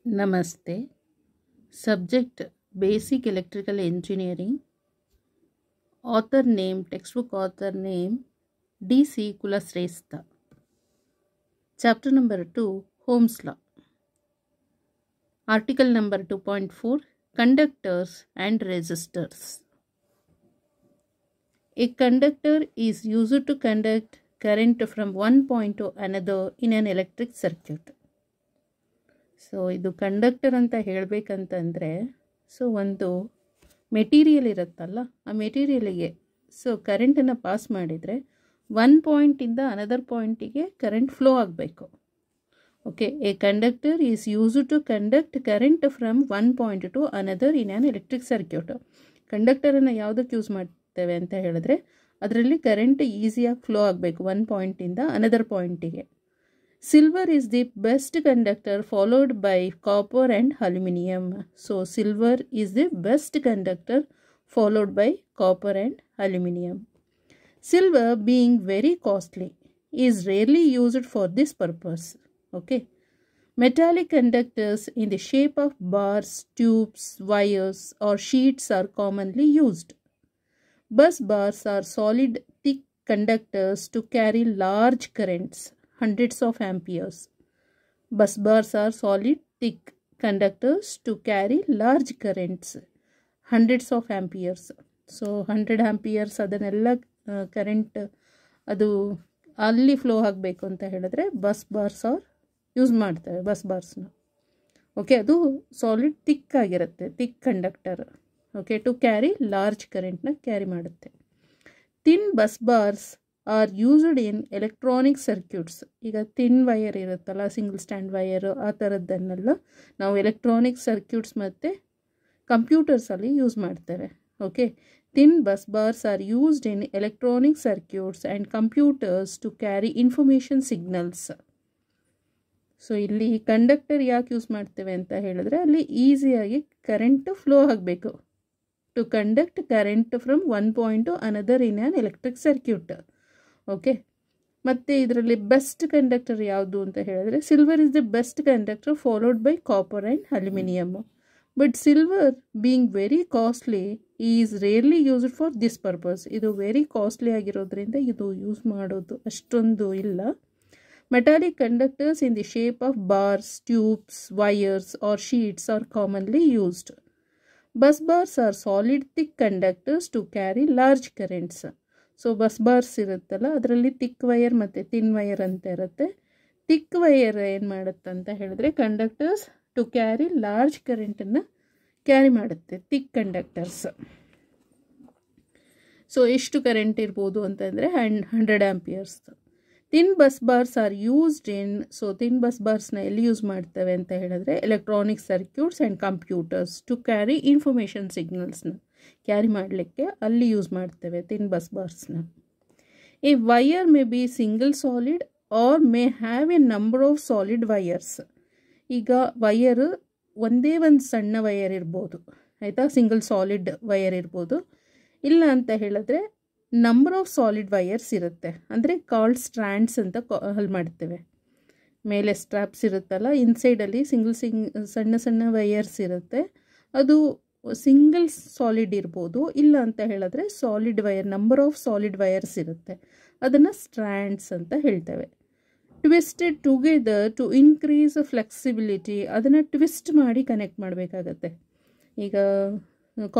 Namaste. Subject Basic Electrical Engineering. Author name, textbook author name D.C. Kulasrestha. Chapter number 2, Ohm's Law. Article number 2.4, Conductors and Resistors. A conductor is used to conduct current from one point to another in an electric circuit. So ಇದು conductor ಅಂತ ಹೇಳಬೇಕಂತಂದರೆ ಒಂದು material ಇರುತ್ತಲ್ಲ, ಆ ಮೆಟೀರಿಯಲಿಗೆ ಕರೆಂಟನ್ನು pass ಮಾಡಿದರೆ one ಪಾಯಿಂಟಿಂದ ಅನದರ್ ಪಾಯಿಂಟಿಗೆ ಕರೆಂಟ್ ಫ್ಲೋ ಆಗಬೇಕು. Okay, a conductor is used to conduct current from one point to another in an electric circuit. ಕಂಡಕ್ಟರನ್ನು ಯಾವುದಕ್ಕೆ ಯೂಸ್ ಮಾಡ್ತೇವೆ ಅಂತ ಹೇಳಿದ್ರೆ ಅದರಲ್ಲಿ ಕರೆಂಟ್ ಈಸಿಯಾಗಿ ಫ್ಲೋ ಆಗಬೇಕು ಒನ್ ಪಾಯಿಂಟಿಂದ ಅನದರ್ ಪಾಯಿಂಟಿಗೆ. Silver is the best conductor, followed by copper and aluminum. So silver is the best conductor, followed by copper and aluminum. Silver, being very costly, is rarely used for this purpose. Okay. Metallic conductors in the shape of bars, tubes, wires or sheets are commonly used. Bus bars are solid thick conductors to carry large currents, hundreds of amperes. Bus bars are solid thick conductors to carry large currents, hundreds of amperes. So 100 amperes ಅದನ್ನೆಲ್ಲ current ಅದು ಅಲ್ಲಿ flow ಆಗಬೇಕು ಅಂತ ಹೇಳಿದ್ರೆ bus bars use ಮಾಡ್ತೇವೆ, bus ಬಾರ್ಸ್ನ. Okay, ಅದು solid thick ಆಗಿರುತ್ತೆ, thick conductor. Okay, to carry large ಕರೆಂಟ್ನ ಕ್ಯಾರಿ ಮಾಡುತ್ತೆ. Thin bus bars are used in electronic circuits. ಈಗ ಥಿನ್ ವೈರ್ ಇರುತ್ತಲ್ಲ, ಸಿಂಗಲ್ ಸ್ಟ್ಯಾಂಡ್ ವೈರು, ಆ ಥರದ್ದನ್ನೆಲ್ಲ ನಾವು ಎಲೆಕ್ಟ್ರಾನಿಕ್ ಸರ್ಕ್ಯೂಟ್ಸ್ ಮತ್ತು ಕಂಪ್ಯೂಟರ್ಸಲ್ಲಿ ಯೂಸ್ ಮಾಡ್ತೇವೆ. Okay, thin bus bars are used in electronic circuits and computers to carry information signals. So ಇಲ್ಲಿ conductor ಯಾಕೆ ಯೂಸ್ ಮಾಡ್ತೇವೆ ಅಂತ ಹೇಳಿದ್ರೆ ಅಲ್ಲಿ ಈಸಿಯಾಗಿ ಕರೆಂಟ್ ಫ್ಲೋ ಆಗಬೇಕು, to conduct current from one point to another in an electric circuit. Okay, ಮತ್ತು ಇದರಲ್ಲಿ ಬೆಸ್ಟ್ ಕಂಡಕ್ಟರ್ ಯಾವುದು ಅಂತ ಹೇಳಿದ್ರೆ silver is the best conductor, followed by copper and aluminium. But silver being very costly is rarely used for this purpose. ಇದು very costly ಆಗಿರೋದ್ರಿಂದ ಇದು use ಮಾಡೋದು ಅಷ್ಟೊಂದು ಇಲ್ಲ. Metallic conductors in the shape of bars, tubes, wires or sheets are commonly used. Bus bars are solid thick conductors to carry large currents. So bus bars ಇರುತ್ತಲ್ಲ, ಅದರಲ್ಲಿ thick wire ಮತ್ತು thin wire ಅಂತ ಇರುತ್ತೆ. Thick wire ಏನು ಮಾಡುತ್ತೆ ಅಂತ ಹೇಳಿದ್ರೆ conductors to carry large ಕರೆಂಟನ್ನು ಕ್ಯಾರಿ ಮಾಡುತ್ತೆ, ಥಿಕ್ ಕಂಡಕ್ಟರ್ಸ್. ಸೊ ಎಷ್ಟು ಕರೆಂಟ್ ಇರ್ಬೋದು ಅಂತಂದರೆ 100 amperes. Thin bus bars are used in, so thin bus ಬಾರ್ಸ್ನ ಎಲ್ಲಿ ಯೂಸ್ ಮಾಡ್ತೇವೆ ಅಂತ ಹೇಳಿದ್ರೆ electronic circuits and computers to carry information ಸಿಗ್ನಲ್ಸ್ನ ಕ್ಯಾರಿ ಮಾಡಲಿಕ್ಕೆ ಅಲ್ಲಿ ಯೂಸ್ ಮಾಡ್ತೇವೆ ಥಿನ್ ಬಸ್ ಬಾರ್ಸ್ನ. A wire may be single solid or may have a number of solid wires. ಈಗ ವೈಯರ್ ಒಂದೇ ಒಂದು ಸಣ್ಣ ವೈಯರ್ ಇರ್ಬೋದು, ಆಯಿತಾ, ಸಿಂಗಲ್ ಸಾಲಿಡ್ ವೈಯರ್ ಇರ್ಬೋದು. ಇಲ್ಲ ಅಂತ ಹೇಳಿದ್ರೆ ನಂಬರ್ ಆಫ್ ಸಾಲಿಡ್ ವೈಯರ್ಸ್ ಇರುತ್ತೆ, ಅಂದರೆ ಕಾಲ್ಡ್ ಸ್ಟ್ರ್ಯಾಂಡ್ಸ್ ಅಂತ ಕಾಲ್ ಮಾಡ್ತೇವೆ. ಮೇಲೆ ಸ್ಟ್ರಾಪ್ಸ್ ಇರುತ್ತಲ್ಲ, ಇನ್ಸೈಡಲ್ಲಿ ಸಣ್ಣ ಸಣ್ಣ ವೈಯರ್ಸ್ ಇರುತ್ತೆ. ಅದು ಸಿಂಗಲ್ ಸಾಲಿಡ್ ಇರ್ಬೋದು, ಇಲ್ಲ ಅಂತ ಹೇಳಿದ್ರೆ solid wire, number of solid wires ಇರುತ್ತೆ, ಅದನ್ನು ಸ್ಟ್ರ್ಯಾಂಡ್ಸ್ ಅಂತ ಹೇಳ್ತೇವೆ. Twisted together to increase flexibility, ಅದನ್ನು ಟ್ವಿಸ್ಟ್ ಮಾಡಿ ಕನೆಕ್ಟ್ ಮಾಡಬೇಕಾಗತ್ತೆ. ಈಗ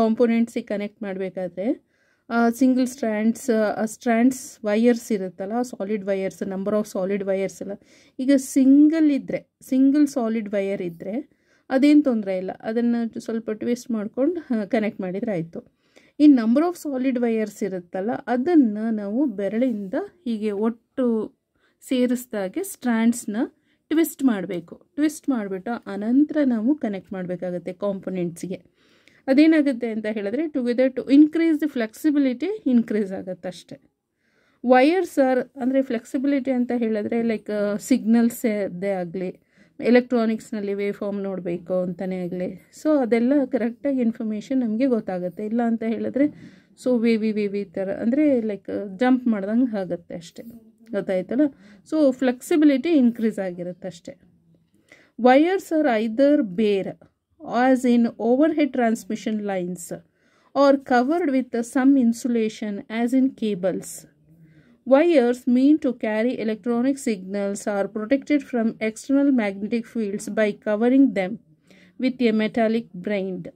ಕಾಂಪೊನೆಂಟ್ಸಿಗೆ ಕನೆಕ್ಟ್ ಮಾಡಬೇಕಾದ್ರೆ ಸಿಂಗಲ್ ಸ್ಟ್ರ್ಯಾಂಡ್ಸ್ ವೈಯರ್ಸ್ ಇರುತ್ತಲ್ಲ, solid wires, number of solid wires ಎಲ್ಲ. ಈಗ ಸಿಂಗಲ್ ಸಾಲಿಡ್ ವೈಯರ್ ಇದ್ದರೆ ಅದೇನು ತೊಂದರೆ ಇಲ್ಲ, ಅದನ್ನು ಸ್ವಲ್ಪ ಟ್ವಿಸ್ಟ್ ಮಾಡ್ಕೊಂಡು ಕನೆಕ್ಟ್ ಮಾಡಿದರೆ ಆಯಿತು. ಈ ನಂಬರ್ ಆಫ್ ಸಾಲಿಡ್ ವೈಯರ್ಸ್ ಇರುತ್ತಲ್ಲ, ಅದನ್ನು ನಾವು ಬೆರಳಿಂದ ಹೀಗೆ ಒಟ್ಟು ಸೇರಿಸಿದಾಗೆ ಸ್ಟ್ರ್ಯಾಂಡ್ಸ್ನ ಟ್ವಿಸ್ಟ್ ಮಾಡಬೇಕು. ಟ್ವಿಸ್ಟ್ ಮಾಡಿಬಿಟ್ಟು ಅನಂತರ ನಾವು ಕನೆಕ್ಟ್ ಮಾಡಬೇಕಾಗತ್ತೆ ಕಾಂಪೊನೆಂಟ್ಸ್ಗೆ. ಅದೇನಾಗುತ್ತೆ ಅಂತ ಹೇಳಿದ್ರೆ together to increase the flexibility increase ಆಗುತ್ತೆ ಅಷ್ಟೆ. ವೈಯರ್ಸ್ ಆರ್, ಅಂದರೆ ಫ್ಲೆಕ್ಸಿಬಿಲಿಟಿ ಅಂತ ಹೇಳಿದ್ರೆ ಲೈಕ್ ಸಿಗ್ನಲ್ಸೇ ಆಗಲಿ, ಎಲೆಕ್ಟ್ರಾನಿಕ್ಸ್ನಲ್ಲಿ ವೇವ್ ಫಾರ್ಮ್ ನೋಡಬೇಕು ಅಂತಲೇ ಆಗಲಿ, ಸೊ ಅದೆಲ್ಲ ಕರೆಕ್ಟಾಗಿ ಇನ್ಫಾರ್ಮೇಷನ್ ನಮಗೆ ಗೊತ್ತಾಗುತ್ತೆ. ಇಲ್ಲ ಅಂತ ಹೇಳಿದ್ರೆ ಸೊ ವೇವಿ ಥರ, ಅಂದರೆ ಲೈಕ್ ಜಂಪ್ ಮಾಡ್ದಂಗೆ ಆಗುತ್ತೆ ಅಷ್ಟೆ, ಗೊತ್ತಾಯ್ತಲ್ಲ. ಸೊ ಫ್ಲೆಕ್ಸಿಬಿಲಿಟಿ ಇನ್ಕ್ರೀಸ್ ಆಗಿರುತ್ತೆ ಅಷ್ಟೆ. Wires are either bare, as in overhead transmission lines, or covered with some insulation, as in cables. Wires meant to carry electronic signals are protected from external magnetic fields by covering them with a metallic braid.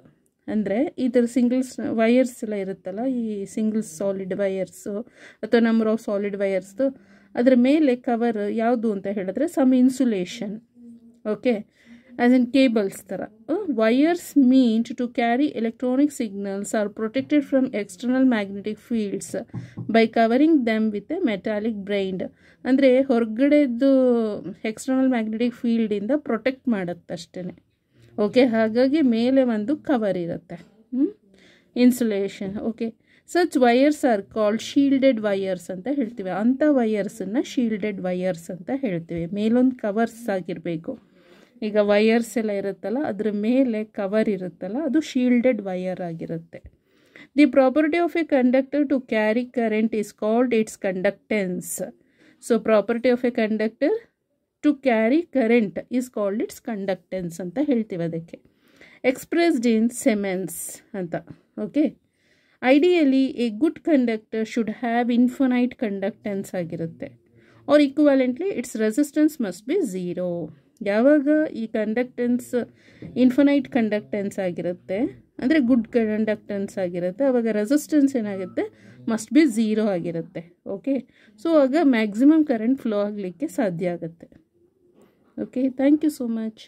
ಅಂದರೆ ಇದರ singles wires ಎಲ್ಲ ಇರುತ್ತಲ್ಲ, ಈ single solid wires ಅಥವಾ number of solid ವೈರ್ಸ್ದು ಅದರ ಮೇಲೆ cover ಯಾವುದು ಅಂತ ಹೇಳಿದ್ರೆ some insulation. Okay, as in cables ಥರ. Wires meant to carry electronic signals are protected from external magnetic fields by covering them with a metallic braid. ಅಂದರೆ ಹೊರಗಡೆದು ಎಕ್ಸ್ಟರ್ನಲ್ ಮ್ಯಾಗ್ನೆಟಿಕ್ ಫೀಲ್ಡಿಂದ ಪ್ರೊಟೆಕ್ಟ್ ಮಾಡುತ್ತೆ ಅಷ್ಟೇ. ಓಕೆ, ಹಾಗಾಗಿ ಮೇಲೆ ಒಂದು ಕವರ್ ಇರುತ್ತೆ, insulation. Okay, such wires are called shielded wires ಅಂತ ಹೇಳ್ತೀವಿ. ಅಂಥ ವೈರ್ಸನ್ನು ಶೀಲ್ಡೆಡ್ ವೈರ್ಸ್ ಅಂತ ಹೇಳ್ತೀವಿ. ಮೇಲೊಂದು ಕವರ್ಸ್ ಆಗಿರಬೇಕು. ಈಗ ವೈರ್ಸ್ ಎಲ್ಲ ಇರುತ್ತಲ್ಲ, ಅದ್ರ ಮೇಲೆ ಕವರ್ ಇರುತ್ತಲ್ಲ, ಅದು ಶೀಲ್ಡೆಡ್ ವೈರ್ ಆಗಿರುತ್ತೆ. The property of a conductor to carry current is called its conductance. So property of a conductor to carry current is called its conductance ಅಂತ ಹೇಳ್ತೀವಿ ಅದಕ್ಕೆ. ಎಕ್ಸ್ಪ್ರೆಸ್ಡ್ ಇನ್ ಸೆಮೆನ್ಸ್ ಅಂತ. Okay, ideally a good conductor should have infinite conductance ಆಗಿರುತ್ತೆ. Or equivalently its resistance must be zero. ಯಾವಾಗ ಈ conductance infinite conductance ಆಗಿರುತ್ತೆ, ಅಂದರೆ good conductance ಆಗಿರುತ್ತೆ, ಆವಾಗ ರೆಸಿಸ್ಟೆನ್ಸ್ ಏನಾಗುತ್ತೆ, ಮಸ್ಟ್ ಬಿ ಝೀರೋ ಆಗಿರುತ್ತೆ. ಓಕೆ, ಸೊ ಆಗ ಮ್ಯಾಕ್ಸಿಮಮ್ ಕರೆಂಟ್ ಫ್ಲೋ ಆಗಲಿಕ್ಕೆ ಸಾಧ್ಯ ಆಗುತ್ತೆ. Okay, thank you so much.